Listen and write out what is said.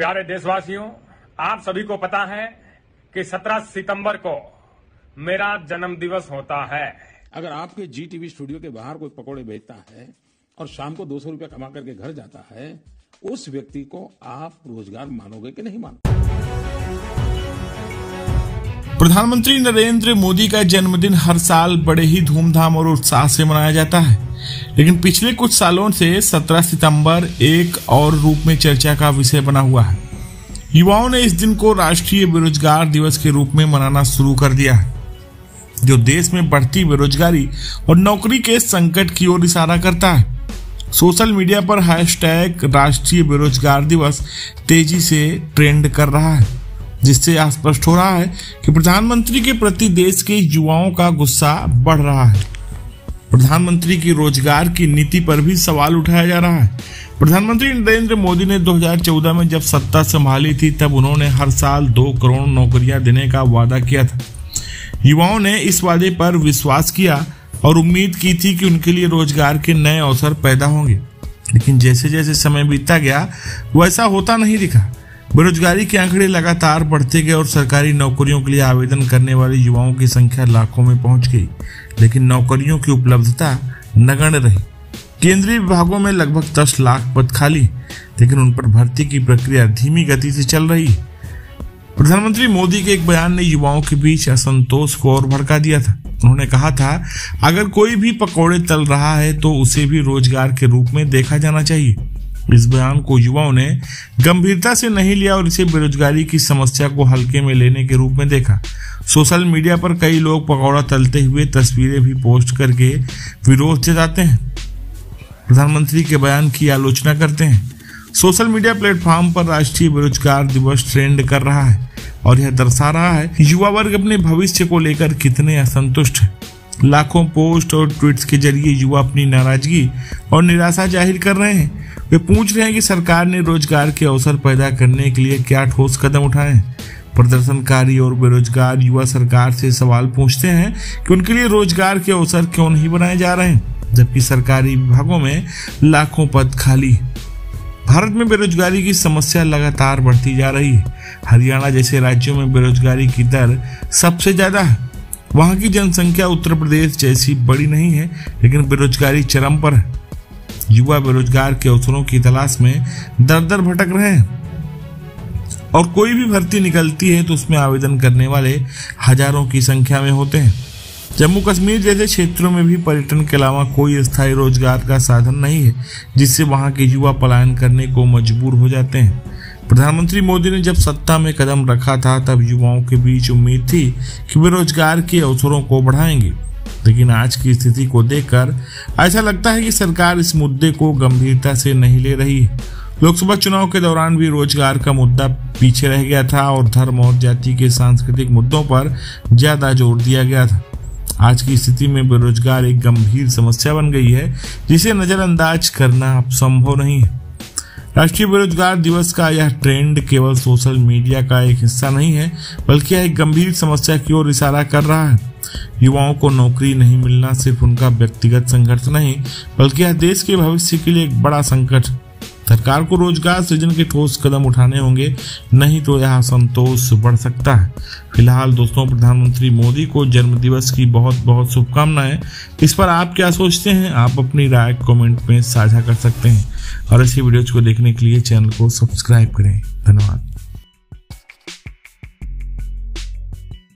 प्यारे देशवासियों, आप सभी को पता है कि 17 सितंबर को मेरा जन्म दिवस होता है। अगर आपके जी टीवी स्टूडियो के बाहर कोई पकोड़े बेचता है और शाम को 200 रुपया कमा करके घर जाता है, उस व्यक्ति को आप रोजगार मानोगे कि नहीं मानोगे? प्रधानमंत्री नरेंद्र मोदी का जन्मदिन हर साल बड़े ही धूमधाम और उत्साह से मनाया जाता है, लेकिन पिछले कुछ सालों से 17 सितंबर एक और रूप में चर्चा का विषय बना हुआ है। युवाओं ने इस दिन को राष्ट्रीय बेरोजगार दिवस के रूप में मनाना शुरू कर दिया है, जो देश में बढ़ती बेरोजगारी और नौकरी के संकट की ओर इशारा करता है। सोशल मीडिया पर हैशटैग राष्ट्रीय बेरोजगार दिवस तेजी से ट्रेंड कर रहा है, जिससे यह स्पष्ट हो रहा है कि प्रधानमंत्री के प्रति देश के युवाओं का गुस्सा बढ़ रहा है। प्रधानमंत्री की रोजगार की नीति पर भी सवाल उठाया जा रहा है। प्रधानमंत्री नरेंद्र मोदी ने 2014 में जब सत्ता संभाली थी, तब उन्होंने हर साल 2 करोड़ नौकरियां देने का वादा किया था। युवाओं ने इस वादे पर विश्वास किया और उम्मीद की थी कि उनके लिए रोजगार के नए अवसर पैदा होंगे, लेकिन जैसे जैसे समय बीतता गया वैसा होता नहीं दिखा। बेरोजगारी के आंकड़े लगातार बढ़ते गए और सरकारी नौकरियों के लिए आवेदन करने वाले युवाओं की संख्या लाखों में पहुंच गई, लेकिन नौकरियों की उपलब्धता नगण्य रही। केंद्रीय विभागों में लगभग 10 लाख पद खाली, लेकिन उन पर भर्ती की प्रक्रिया धीमी गति से चल रही है। प्रधानमंत्री मोदी के एक बयान ने युवाओं के बीच असंतोष को और भड़का दिया था। उन्होंने कहा था, अगर कोई भी पकौड़े तल रहा है तो उसे भी रोजगार के रूप में देखा जाना चाहिए। इस बयान को युवाओं ने गंभीरता से नहीं लिया और इसे बेरोजगारी की समस्या को हल्के में लेने के रूप में देखा। सोशल मीडिया पर कई लोग पकौड़ा तलते हुए तस्वीरें भी पोस्ट करके विरोध जताते हैं, प्रधानमंत्री के बयान की आलोचना करते हैं। सोशल मीडिया प्लेटफॉर्म पर राष्ट्रीय बेरोजगार दिवस ट्रेंड कर रहा है और यह दर्शा रहा है कि युवा वर्ग अपने भविष्य को लेकर कितने असंतुष्ट है। लाखों पोस्ट और ट्वीट्स के जरिए युवा अपनी नाराजगी और निराशा जाहिर कर रहे हैं। वे पूछ रहे हैं कि सरकार ने रोजगार के अवसर पैदा करने के लिए क्या ठोस कदम उठाए हैं। प्रदर्शनकारी और बेरोजगार युवा सरकार से सवाल पूछते हैं कि उनके लिए रोजगार के अवसर क्यों नहीं बनाए जा रहे हैं, जबकि सरकारी विभागों में लाखों पद खाली। भारत में बेरोजगारी की समस्या लगातार बढ़ती जा रही है। हरियाणा जैसे राज्यों में बेरोजगारी की दर सबसे ज्यादा है। वहां की जनसंख्या उत्तर प्रदेश जैसी बड़ी नहीं है, लेकिन बेरोजगारी चरम पर है। युवा बेरोजगार के अवसरों की तलाश में दर दर भटक रहे हैं और कोई भी भर्ती निकलती है तो उसमें आवेदन करने वाले हजारों की संख्या में होते हैं। जम्मू कश्मीर जैसे क्षेत्रों में भी पर्यटन के अलावा कोई स्थायी रोजगार का साधन नहीं है, जिससे वहां के युवा पलायन करने को मजबूर हो जाते हैं। प्रधानमंत्री मोदी ने जब सत्ता में कदम रखा था, तब युवाओं के बीच उम्मीद थी कि वे रोजगार के अवसरों को बढ़ाएंगे, लेकिन आज की स्थिति को देखकर ऐसा लगता है कि सरकार इस मुद्दे को गंभीरता से नहीं ले रही है। लोकसभा चुनाव के दौरान भी रोजगार का मुद्दा पीछे रह गया था और धर्म और जाति के सांस्कृतिक मुद्दों पर ज्यादा जोर दिया गया था। आज की स्थिति में बेरोजगार एक गंभीर समस्या बन गई है, जिसे नजरअंदाज करना अब संभव नहीं है। राष्ट्रीय बेरोजगार दिवस का यह ट्रेंड केवल सोशल मीडिया का एक हिस्सा नहीं है, बल्कि यह एक गंभीर समस्या की ओर इशारा कर रहा है। युवाओं को नौकरी नहीं मिलना सिर्फ उनका व्यक्तिगत संघर्ष नहीं, बल्कि यह देश के भविष्य के लिए एक बड़ा संकट। सरकार को रोजगार सृजन के ठोस कदम उठाने होंगे, नहीं तो यह असंतोष बढ़ सकता है। फिलहाल दोस्तों, प्रधानमंत्री मोदी को जन्मदिवस की बहुत बहुत शुभकामनाएं। इस पर आप क्या सोचते हैं? आप अपनी राय कमेंट में साझा कर सकते हैं और ऐसी वीडियोज को देखने के लिए चैनल को सब्सक्राइब करें। धन्यवाद।